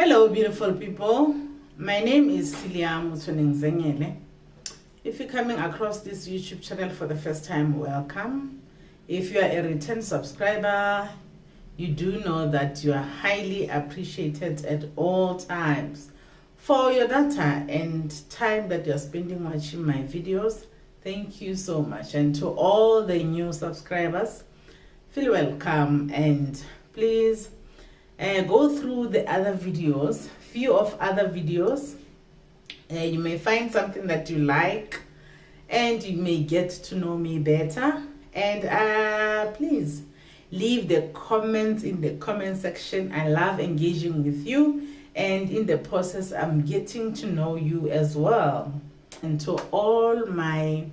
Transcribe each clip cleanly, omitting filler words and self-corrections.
Hello, beautiful people. My name is Celia Mutsunengzengele. If you're coming across this YouTube channel for the first time, welcome. If you are a return subscriber, you do know that you are highly appreciated at all times for your data and time that you're spending watching my videos. Thank you so much. And to all the new subscribers, feel welcome, and please go through the other videos, few of other videos. You may find something that you like and you may get to know me better. And please leave the comments in the comment section. I love engaging with you, and in the process I'm getting to know you as well. And to all my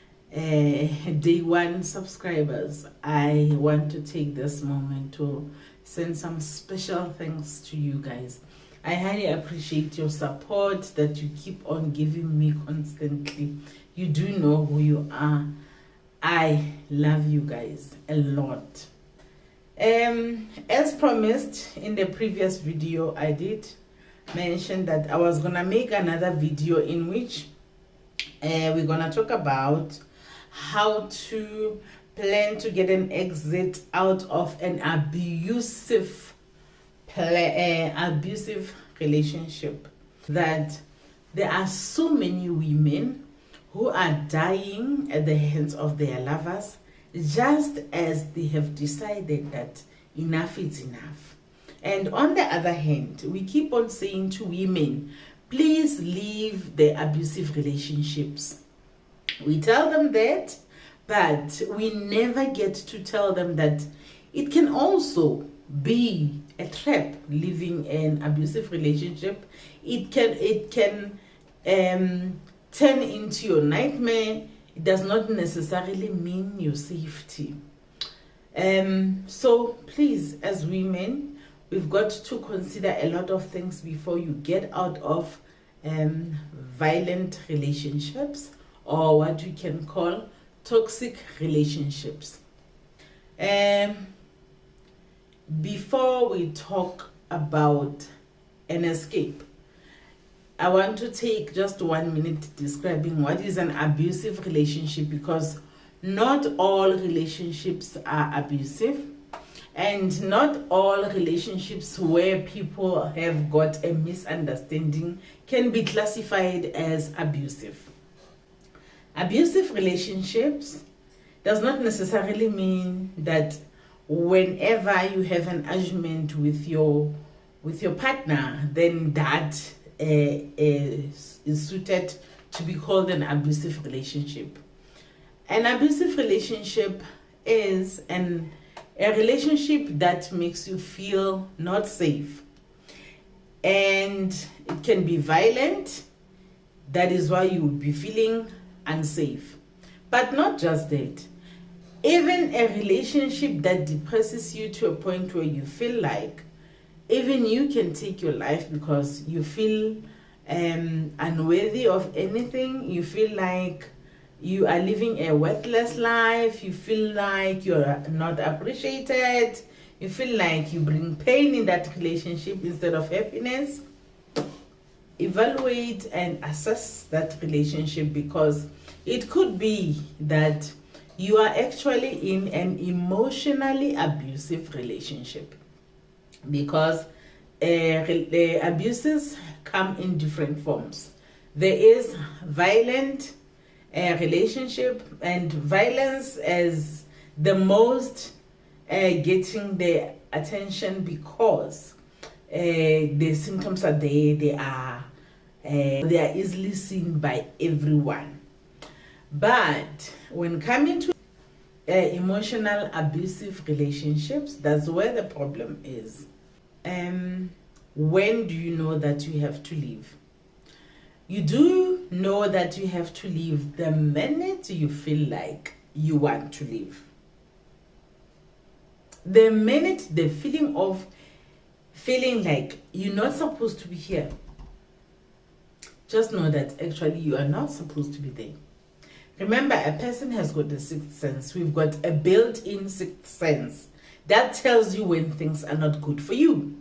day one subscribers, I want to take this moment to send some special thanks to you guys. I highly appreciate your support that you keep on giving me constantly. You do know who you are. I love you guys a lot. As promised in the previous video, I did mention that I was gonna make another video in which we're gonna talk about how to plan to get an exit out of an abusive relationship. That there are so many women who are dying at the hands of their lovers just as they have decided that enough is enough. And on the other hand, we keep on saying to women, please leave the abusive relationships. We tell them that, but we never get to tell them that it can also be a trap living an abusive relationship. It can turn into your nightmare. It does not necessarily mean your safety. So please, as women, we've got to consider a lot of things before you get out of violent relationships, or what we can call toxic relationships. Before we talk about an escape, I want to take just 1 minute describing what is an abusive relationship, because not all relationships are abusive, and not all relationships where people have got a misunderstanding can be classified as abusive. Abusive relationships does not necessarily mean that whenever you have an argument with your partner, then that is suited to be called an abusive relationship. An abusive relationship is a relationship that makes you feel not safe, and it can be violent. That is why you would be feeling unsafe. But not just that, even a relationship that depresses you to a point where you feel like even you can take your life because you feel unworthy of anything. You feel like you are living a worthless life. You feel like you're not appreciated. You feel like you bring pain in that relationship instead of happiness. Evaluate and assess that relationship, because it could be that you are actually in an emotionally abusive relationship, because the abuses come in different forms. There is violent relationship, and violence as the most getting the attention because the symptoms are there. They are easily seen by everyone. But when coming to emotional abusive relationships, that's where the problem is. When do you know that you have to leave? You do know that you have to leave the minute you feel like you want to leave. The minute the feeling of feeling like you're not supposed to be here, just know that actually you are not supposed to be there. Remember, a person has got a sixth sense. We've got a built-in sixth sense that tells you when things are not good for you.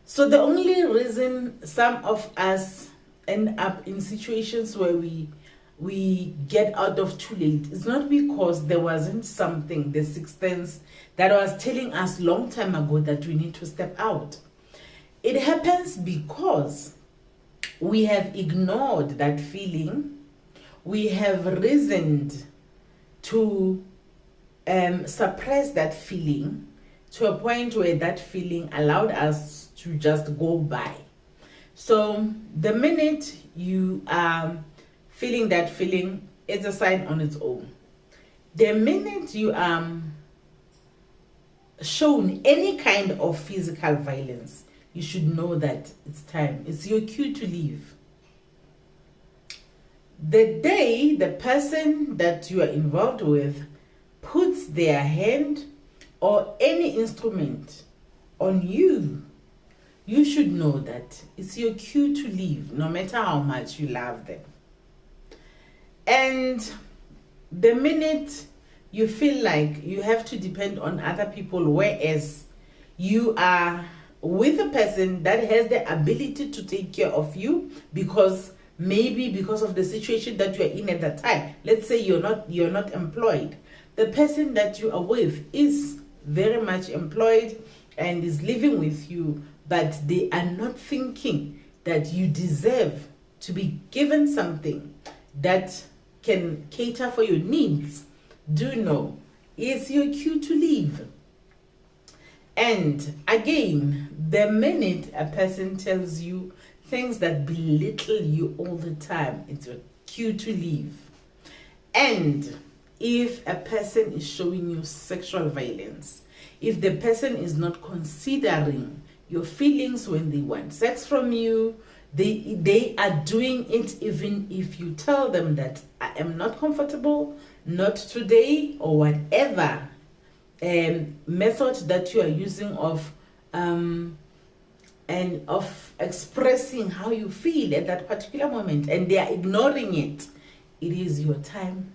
So the only reason some of us end up in situations where we get out of too late is not because there wasn't something, the sixth sense, that was telling us long time ago that we need to step out. It happens because we have ignored that feeling. We have reasoned to suppress that feeling to a point where that feeling allowed us to just go by. So the minute you are feeling that feeling, it's a sign on its own. The minute you are shown any kind of physical violence, you should know that it's time. It's your cue to leave. The day the person that you are involved with puts their hand or any instrument on you, you should know that it's your cue to leave, no matter how much you love them. And the minute you feel like you have to depend on other people, whereas you are with a person that has the ability to take care of you, because of the situation that you are in at that time. Let's say you're not employed. The person that you are with is very much employed and is living with you, but they are not thinking that you deserve to be given something that can cater for your needs. Do know it's your cue to leave. And again, the minute a person tells you things that belittle you all the time, it's your cue to leave. And if a person is showing you sexual violence, if the person is not considering your feelings when they want sex from you, they are doing it even if you tell them that I am not comfortable, not today, or whatever method that you are using of expressing how you feel at that particular moment, and they are ignoring it. It is your time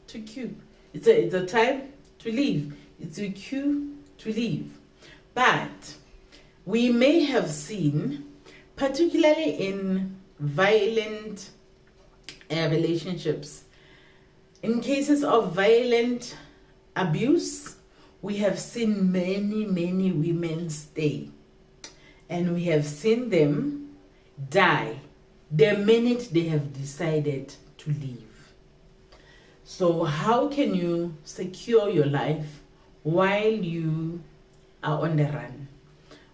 to cue. It's a time to leave. It's your cue to leave. But we may have seen, particularly in violent relationships, in cases of violent abuse, we have seen many women stay, and we have seen them die the minute they have decided to leave. So how can you secure your life while you are on the run,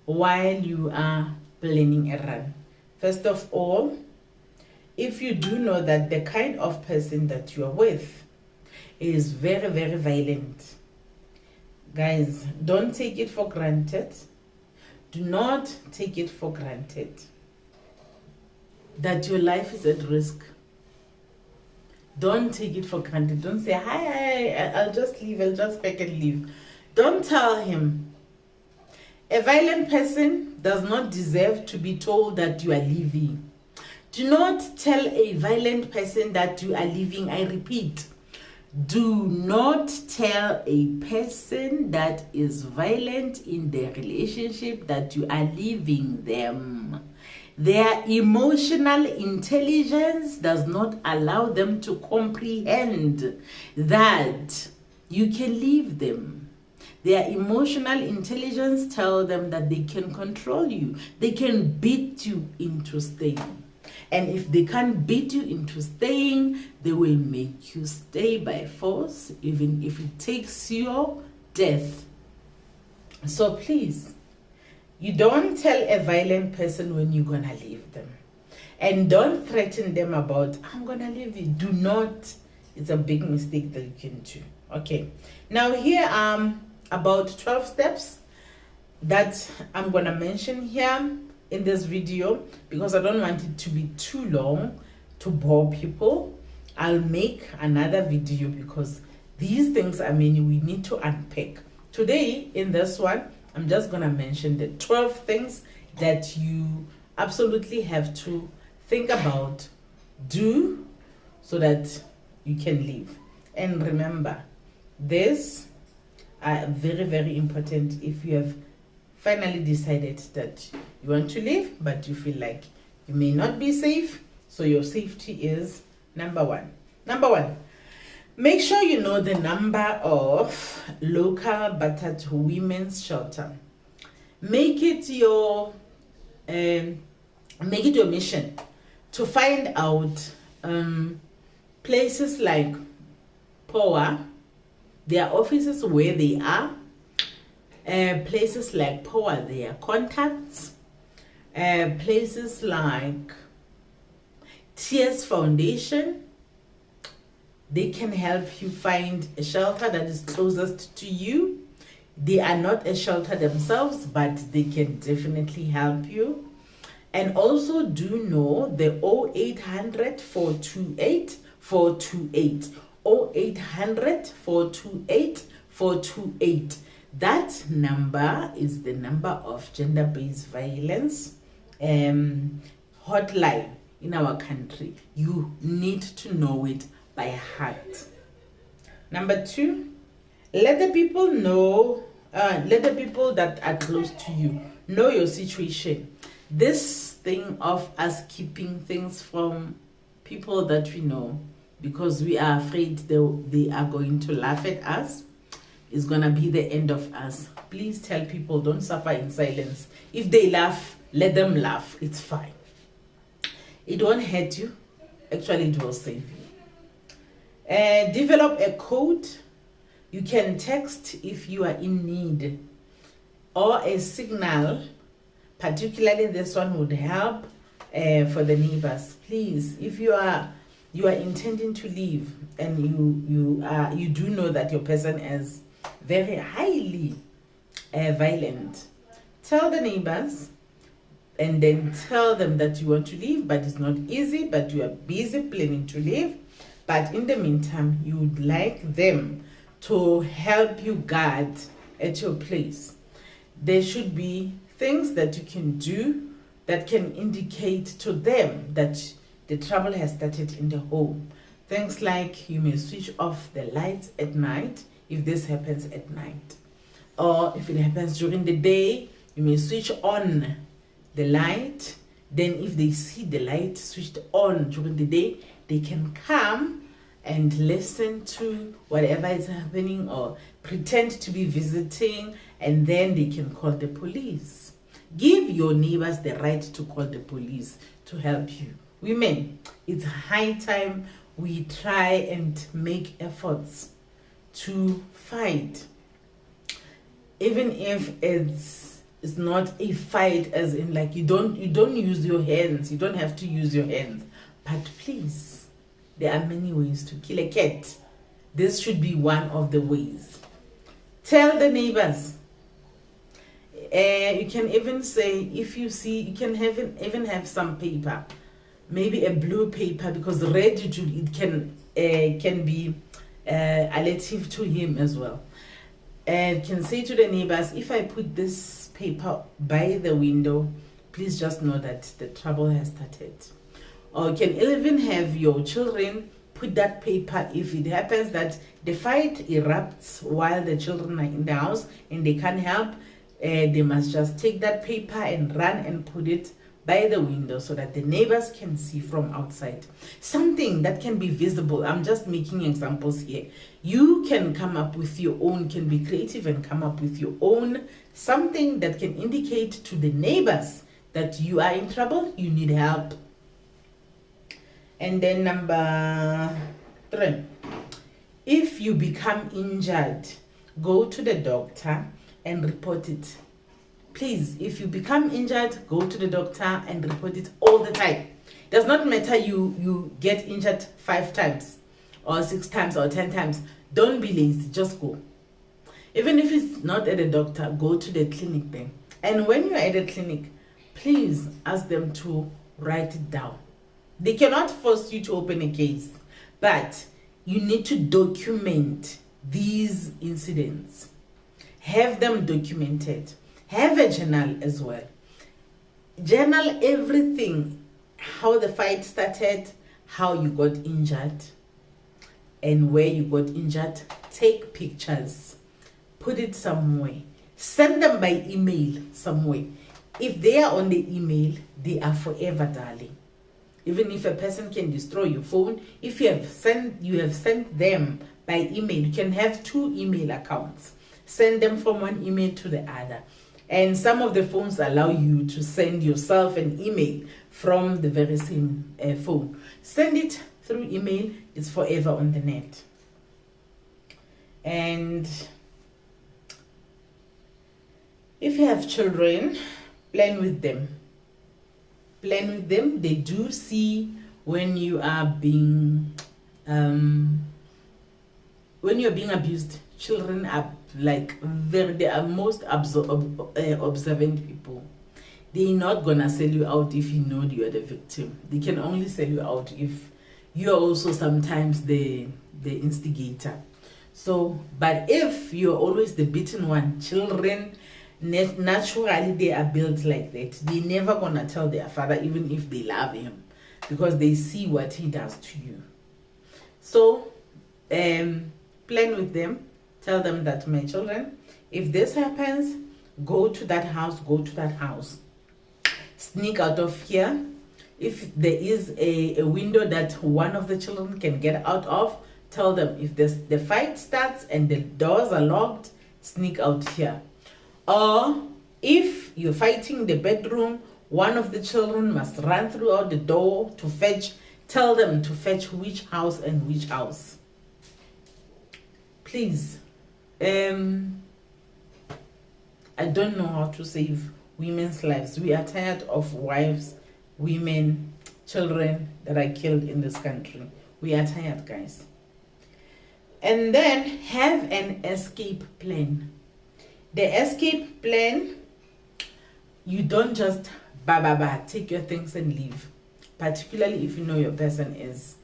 while you are planning a run? First of all, if you do know that the kind of person that you are with is very violent, guys, don't take it for granted. Do not take it for granted that your life is at risk. Don't take it for granted. Don't say, hi, I'll just leave, I'll just pack and leave. Don't tell him. A violent person does not deserve to be told that you are leaving. Do not tell a violent person that you are leaving. I repeat, do not tell a person that is violent in their relationship that you are leaving them. Their emotional intelligence does not allow them to comprehend that you can leave them. Their emotional intelligence tells them that they can control you. They can beat you into staying. And if they can't beat you into staying, they will make you stay by force, even if it takes your death. So please, you don't tell a violent person when you're gonna leave them. And don't threaten them about, I'm gonna leave you. Do not. It's a big mistake that you can do. Okay. Now here are about 12 steps that I'm gonna mention here in this video, because I don't want it to be too long to bore people. I'll make another video because these things, I mean, we need to unpack. Today, in this one, I'm just gonna mention the 12 things that you absolutely have to think about, do, so that you can leave. And remember, these are very important if you have finally decided that You want to leave, but you feel like you may not be safe. So your safety is number one. Number one, make sure you know the number of local battered women's shelter. Make it your mission to find out places like POA, their offices where they are, places like POA, their contacts, places like Tears Foundation. They can help you find a shelter that is closest to you. They are not a shelter themselves, but they can definitely help you. And also do know the 0800 428 428. 0800 428 428. That number is the number of gender-based violence hotline in our country. You need to know it by heart. Number two, let the people know, let the people that are close to you know your situation. This thing of us keeping things from people that we know because we are afraid they are going to laugh at us is gonna be the end of us. Please tell people, don't suffer in silence. If they laugh, let them laugh. It's fine. It won't hurt you. Actually, it will save you. Develop a code. You can text if you are in need, or a signal. Particularly this one would help for the neighbors. Please, if you are intending to leave and you do know that your person is very highly violent, tell the neighbors and then tell them that you want to leave, but it's not easy, but you are busy planning to leave. But in the meantime, you would like them to help you guard at your place. There should be things that you can do that can indicate to them that the trouble has started in the home. Things like you may switch off the lights at night if this happens at night. Or if it happens during the day, you may switch on the light. Then if they see the light switched on during the day, they can come and listen to whatever is happening or pretend to be visiting, and then they can call the police. Give your neighbors the right to call the police to help you. Women, it's high time we try and make efforts to fight. Even if it's not a fight as in like you don't use your hands. You don't have to use your hands. But please, there are many ways to kill a cat. This should be one of the ways. Tell the neighbors. You can even say, if you see, you can even have some paper, maybe a blue paper, because red it can be relative to him as well. And can say to the neighbors, if I put this paper by the window, please just know that the trouble has started. Or you can even have your children put that paper if it happens that the fight erupts while the children are in the house and they can't help. They must just take that paper and run and put it by the window so that the neighbors can see from outside. Something that can be visible. I'm just making examples here. You can come up with your own, can be creative and come up with your own, something that can indicate to the neighbors that you are in trouble, you need help. And then number 3, if you become injured, go to the doctor and report it. Please, if you become injured, go to the doctor and report it all the time. Does not matter you get injured 5 times or 6 times or 10 times. Don't be lazy, just go. Even if it's not at the doctor, go to the clinic then. And when you're at the clinic, please ask them to write it down. They cannot force you to open a case, but you need to document these incidents. Have them documented. Have a journal as well. Journal everything, how the fight started, how you got injured, and where you got injured. Take pictures, put it somewhere, send them by email somewhere. If they are on the email, they are forever, darling. Even if a person can destroy your phone, if you have sent them by email, you can have 2 email accounts. Send them from one email to the other. And some of the phones allow you to send yourself an email from the very same phone. Send it through email, it's forever on the net. And if you have children, plan with them. Plan with them. They do see when you are being abused. Children are they are most observant people. They're not gonna sell you out if you know you are the victim. They can only sell you out if you're also sometimes the instigator. So, but if you're always the beaten one, children naturally they are built like that. They're never gonna tell their father even if they love him, because they see what he does to you. So plan with them. Tell them that, my children, if this happens, go to that house, sneak out of here. If there is a window that one of the children can get out of, tell them, if the fight starts and the doors are locked, sneak out here. Or if you're fighting the bedroom, one of the children must run throughout the door to fetch. Tell them to fetch which house and which house. Please. I don't know how to save women's lives. We are tired of wives, women, children that are killed in this country. We are tired, guys. And then have an escape plan. The escape plan, you don't just take your things and leave. Particularly if you know your person is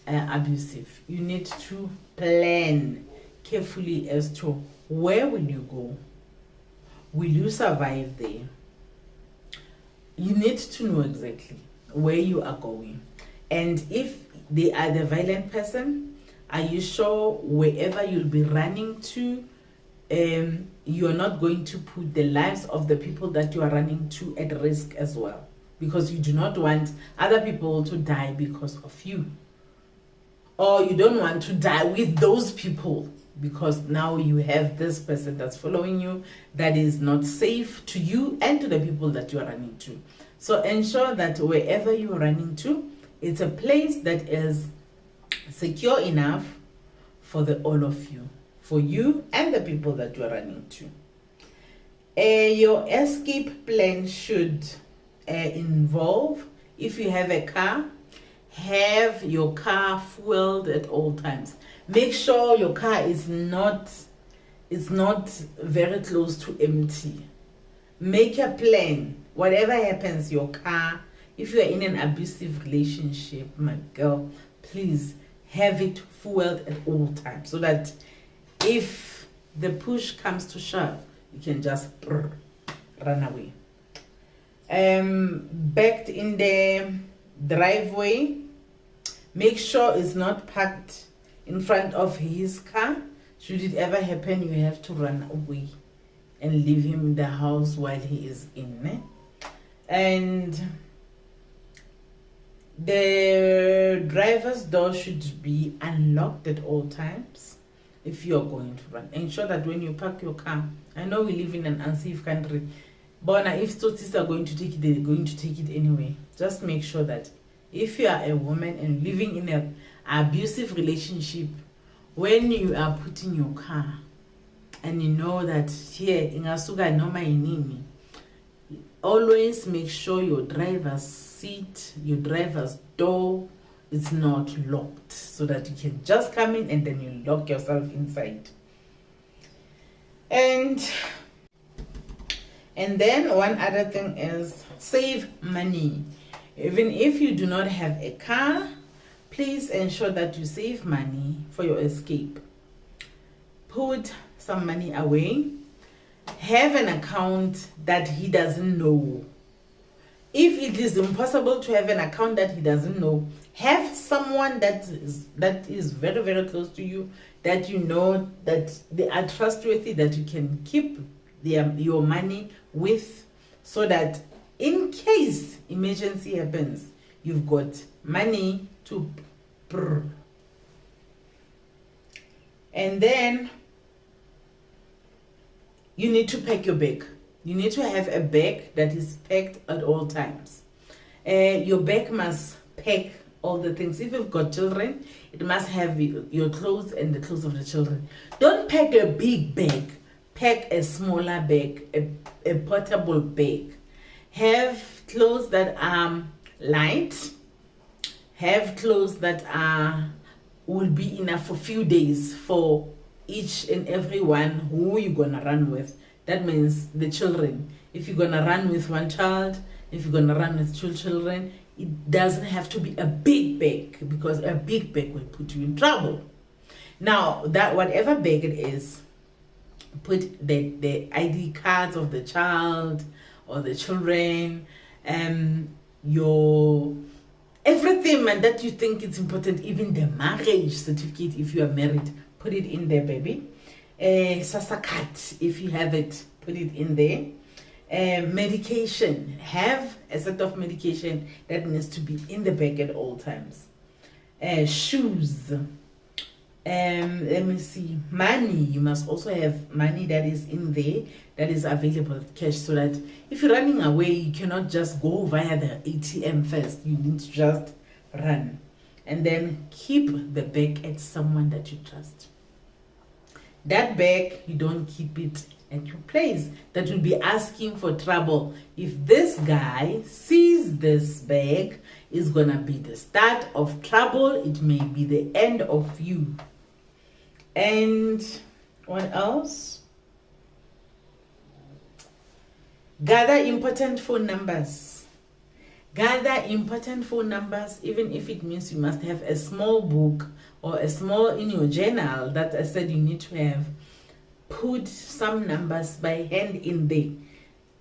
abusive. You need to plan carefully as to where will you go. Will you survive there? You need to know exactly where you are going. And if they are the violent person, are you sure wherever you'll be running to, you're not going to put the lives of the people that you are running to at risk as well? Because you do not want other people to die because of you. Or you don't want to die with those people, because now you have this person that's following you that is not safe to you and to the people that you are running to. So ensure that wherever you are running to, it's a place that is secure enough for all of you, for you and the people that you are running to. Your escape plan should involve, if you have a car, have your car fueled at all times. Make sure your car is not very close to empty. Make a plan. Whatever happens, your car, if you are in an abusive relationship, my girl, please have it fueled at all times, so that if the push comes to shove, you can just run away. Backed in the driveway, make sure it's not parked in front of his car. Should it ever happen, you have to run away and leave him in the house while he is in. And the driver's door should be unlocked at all times if you're going to run. Ensure that when you park your car, I know we live in an unsafe country, but if Tsotis are going to take it, they're going to take it anyway. Just make sure that if you are a woman and living in an abusive relationship, when you are putting your car and you know that here ingasuka noma inini, always make sure your driver's seat, your driver's door is not locked, so that you can just come in and then you lock yourself inside. And then one other thing is save money. Even if you do not have a car, please ensure that you save money for your escape. Put some money away. Have an account that he doesn't know. If it is impossible to have an account that he doesn't know, have someone that is very, very close to you, that you know that they are trustworthy, that you can keep your money with, so that in case emergency happens, you've got money to brr. And then you need to pack your bag. You need to have a bag that is packed at all times. Your bag must pack all the things. If you've got children, it must have your clothes and the clothes of the children. Don't pack a big bag. Pack a smaller bag, a portable bag. Have clothes that are light. Have clothes that will be enough for a few days for each and every one who you're gonna run with. That means the children. If you're gonna run with one child, if you're gonna run with two children, it doesn't have to be a big bag, because a big bag will put you in trouble. Now, that whatever bag it is, put the ID cards of the child or the children, your everything, and that you think it's important, even the marriage certificate if you are married, put it in there, baby. SASSA card, if you have it, put it in there. Medication, have a set of medication that needs to be in the bag at all times. Shoes, let me see, money. You must also have money that is in there, that is available, cash, so that if you're running away, you cannot just go via the ATM first. You need to just run. And then keep the bag at someone that you trust. That bag, you don't keep it at your place. That will be asking for trouble. If this guy sees this bag, it's gonna be the start of trouble. It may be the end of you. And what else? Gather important phone numbers. Gather important phone numbers, even if it means you must have a small book or a small in your journal that I said you need to have. Put some numbers by hand in there,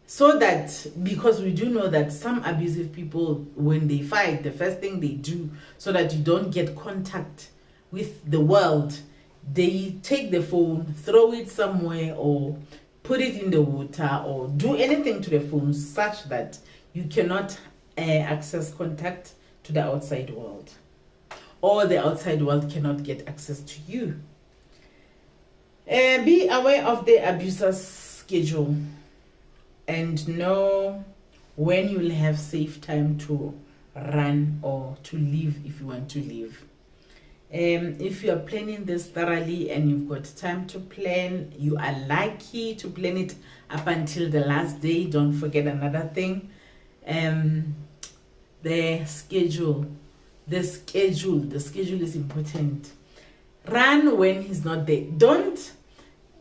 so that, because we do know that some abusive people, when they fight, the first thing they do, so that you don't get contact with the world, they take the phone, throw it somewhere, or put it in the water, or do anything to the phone such that you cannot access contact to the outside world, or the outside world cannot get access to you. Be aware of the abuser's schedule and know when you will have safe time to run or to leave if you want to leave. If you are planning this thoroughly and you've got time to plan, you are lucky to plan it up until the last day. Don't forget another thing, the schedule. The schedule is important. Run when he's not there.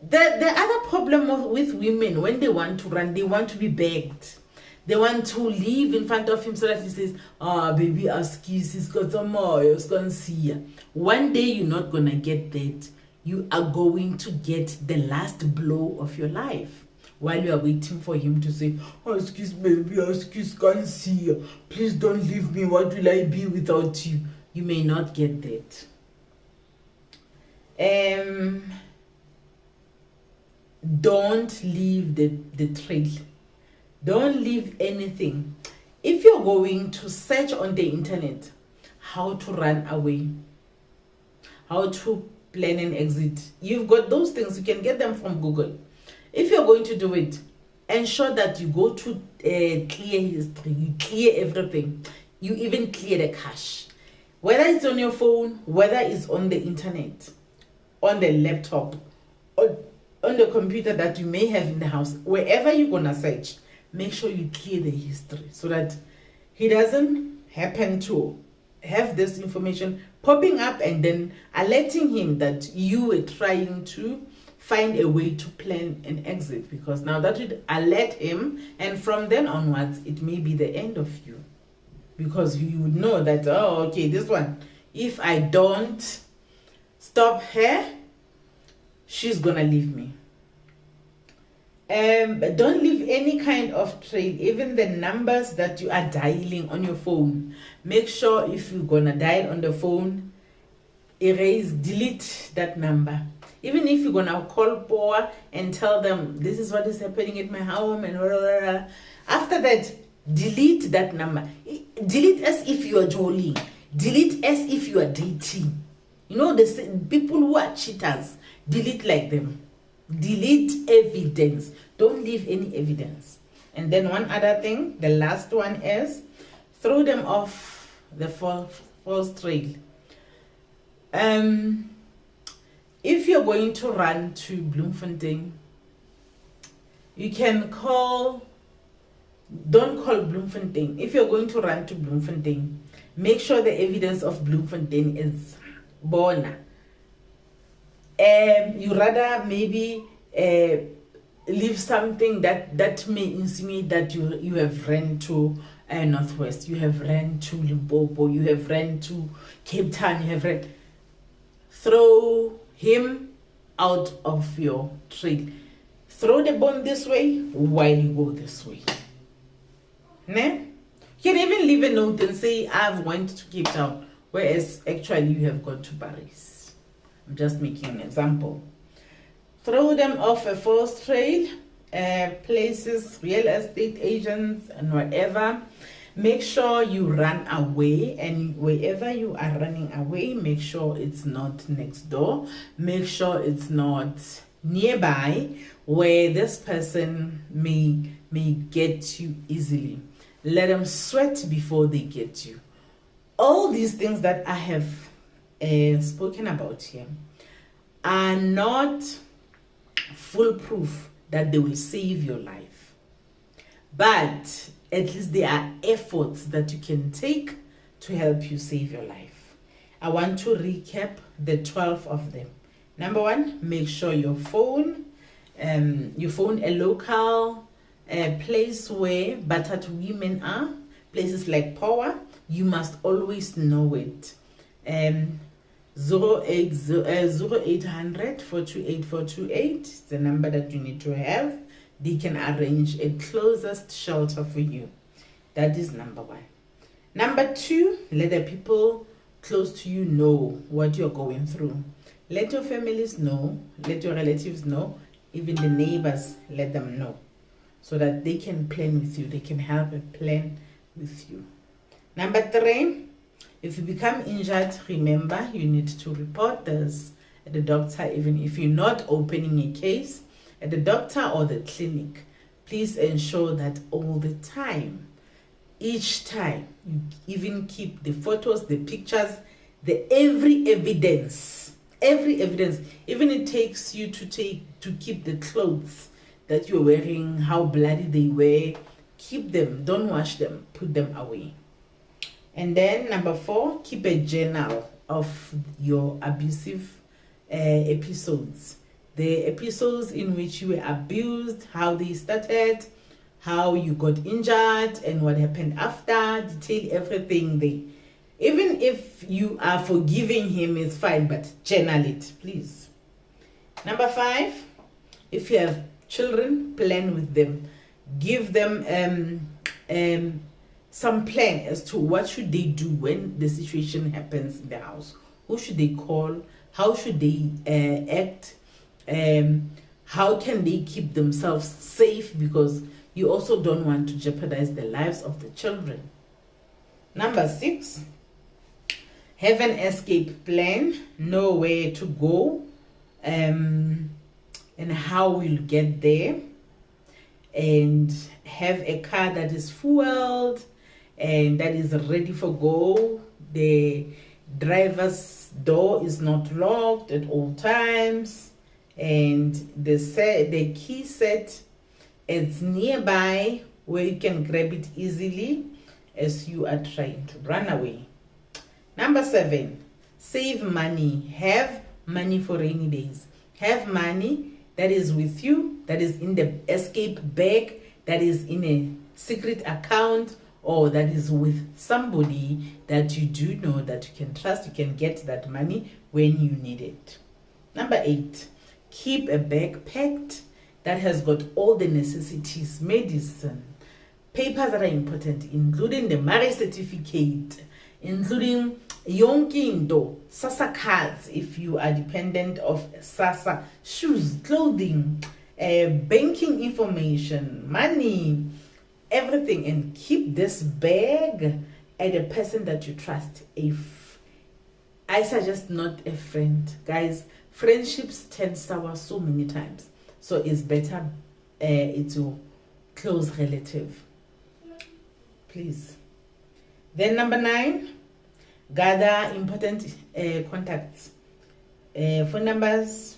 The other problem with women, when they want to run, they want to be begged. They want to leave in front of him so that he says, baby, ask kiss, he's got some more, you're going to see ya. One day you're not going to get that. You are going to get the last blow of your life while you are waiting for him to say, excuse baby, excuse, can't see you. Please don't leave me. What will I be without you? You may not get that. Don't leave the trail. Don't leave anything. If you're going to search on the internet how to run away, how to plan an exit, you've got those things. You can get them from Google. If you're going to do it, ensure that you go to clear history. You clear everything. You even clear the cache. Whether it's on your phone, whether it's on the internet, on the laptop, or on the computer that you may have in the house, wherever you're gonna search, make sure you clear the history so that he doesn't happen to have this information popping up and then alerting him that you were trying to find a way to plan an exit, because now that would alert him, and from then onwards it may be the end of you, because you would know that, oh, okay, this one, if I don't stop her, she's gonna leave me. But don't leave any kind of trail, even the numbers that you are dialing on your phone. Make sure if you're gonna dial on the phone, delete that number. Even if you're gonna call POA and tell them this is what is happening at my home and blah, blah, blah, After that, delete that number. Delete as if you are joling. Delete as if you are dating. You know, the people who are cheaters, delete like them. Delete evidence. Don't leave any evidence. And then one other thing, the last one is throw them off the false trail. If you're going to run to Bloemfontein, you can don't call Bloemfontein. If you're going to run to Bloemfontein, make sure the evidence of Bloemfontein is Bona. You rather maybe leave something that may insinuate that you have ran to Northwest, you have ran to Limpopo, you have ran to Cape Town, you have ran. Throw him out of your trail. Throw the bomb this way while you go this way. Ne? You can even leave a note and say, I've went to Cape Town, whereas actually you have gone to Paris. I'm just making an example. Throw them off a false trail, places, real estate agents, and whatever. Make sure you run away, and wherever you are running away, make sure it's not next door. Make sure it's not nearby where this person may get you easily. Let them sweat before they get you. All these things that I have spoken about here are not foolproof that they will save your life, but at least there are efforts that you can take to help you save your life. I want to recap the 12 of them. Number 1, make sure you phone a local place where battered women are, places like Power. You must always know it. 0800 428 428 is the number that you need to have. They can arrange a closest shelter for you. That is number 1. Number 2, let the people close to you know what you're going through. Let your families know, let your relatives know, even the neighbors, let them know, so that they can plan with you, they can help a plan with you. Number 3, if you become injured, remember you need to report this at the doctor, even if you're not opening a case at the doctor or the clinic. Please ensure that all the time, each time, you even keep the photos, the pictures, every evidence, even it takes you to keep the clothes that you're wearing, how bloody they were, keep them, don't wash them, put them away. And then number 4, keep a journal of your abusive episodes. The episodes in which you were abused, how they started, how you got injured, and what happened after. Detail everything there. Even if you are forgiving him, it's fine, but journal it, please. Number 5, if you have children, plan with them. Give them some plan as to what should they do when the situation happens in the house. Who should they call? How should they act? How can they keep themselves safe? Because you also don't want to jeopardize the lives of the children. Number 6, have an escape plan. Know where to go and how we'll get there. And have a car that is fueled and that is ready for go. The driver's door is not locked at all times, and the key set is nearby where you can grab it easily as you are trying to run away. Number 7, save money. Have money for rainy days. Have money that is with you, that is in the escape bag, that is in a secret account, or that is with somebody that you do know that you can trust. You can get that money when you need it. Number 8, keep a bag packed that has got all the necessities, medicine, papers that are important, including the marriage certificate, including yonke SASSA cards if you are dependent of SASSA, shoes, clothing, banking information, money, everything, and keep this bag at a person that you trust. If I suggest not a friend, guys, friendships turn sour so many times, so it's better it's a close relative, please. Then number 9, gather important contacts, phone numbers,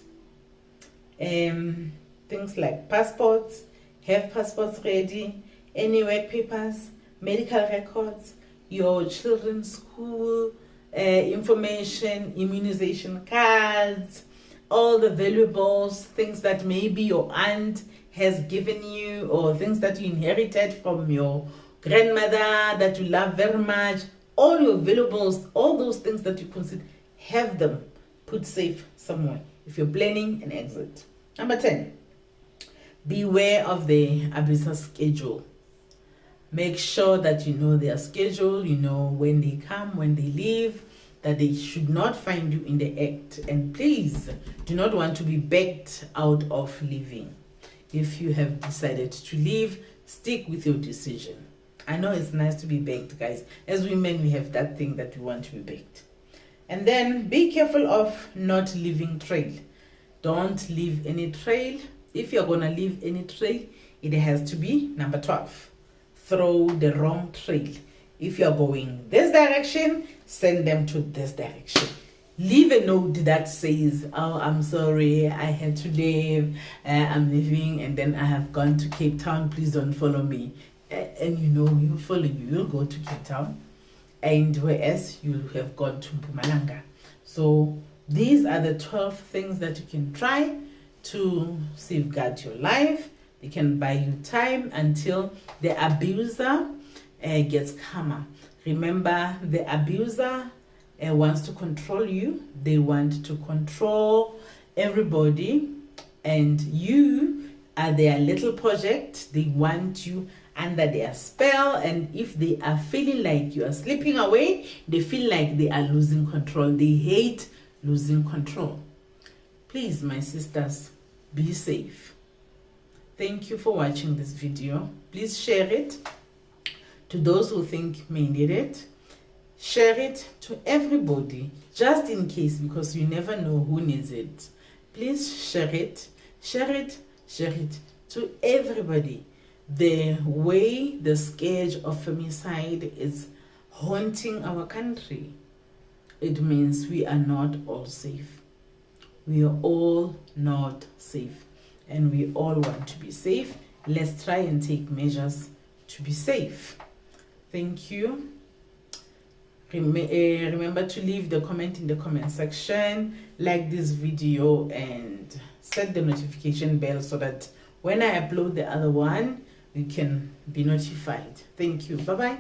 things like passports. Have passports ready, any work papers, medical records, your children's school information, immunization cards, all the valuables, things that maybe your aunt has given you, or things that you inherited from your grandmother that you love very much. All your valuables, all those things that you consider, have them put safe somewhere if you're planning an exit. Number 10, beware of the abuser's schedule. Make sure that you know their schedule, you know when they come, when they leave, that they should not find you in the act. And please do not want to be begged out of leaving. If you have decided to leave, stick with your decision. I know it's nice to be begged, guys. As women, we have that thing that we want to be begged. And then be careful of not leaving trail. Don't leave any trail. If you're going to leave any trail, it has to be number 12. Throw the wrong trail. If you're going this direction, send them to this direction. Leave a note that says, oh, I'm sorry, I had to leave, I'm leaving, and then I have gone to Cape Town, please don't follow me. And you'll follow you, you'll go to Cape Town, and whereas you have gone to Mpumalanga. So these are the 12 things that you can try to safeguard your life. They can buy you time until the abuser gets calmer. Remember, the abuser wants to control you. They want to control everybody, and you are their little project. They want you under their spell, and if they are feeling like you are slipping away, they feel like they are losing control. They hate losing control. Please, my sisters, be safe. Thank you for watching this video. Please share it to those who think may need it. Share it to everybody, just in case, because you never know who needs it. Please share it, share it, share it to everybody. The way the scourge of femicide is haunting our country, it means we are not all safe. We are all not safe, and we all want to be safe. Let's try and take measures to be safe. Thank you. Remember to leave the comment in the comment section, like this video, and set the notification bell so that when I upload the other one, you can be notified. Thank you. Bye-bye.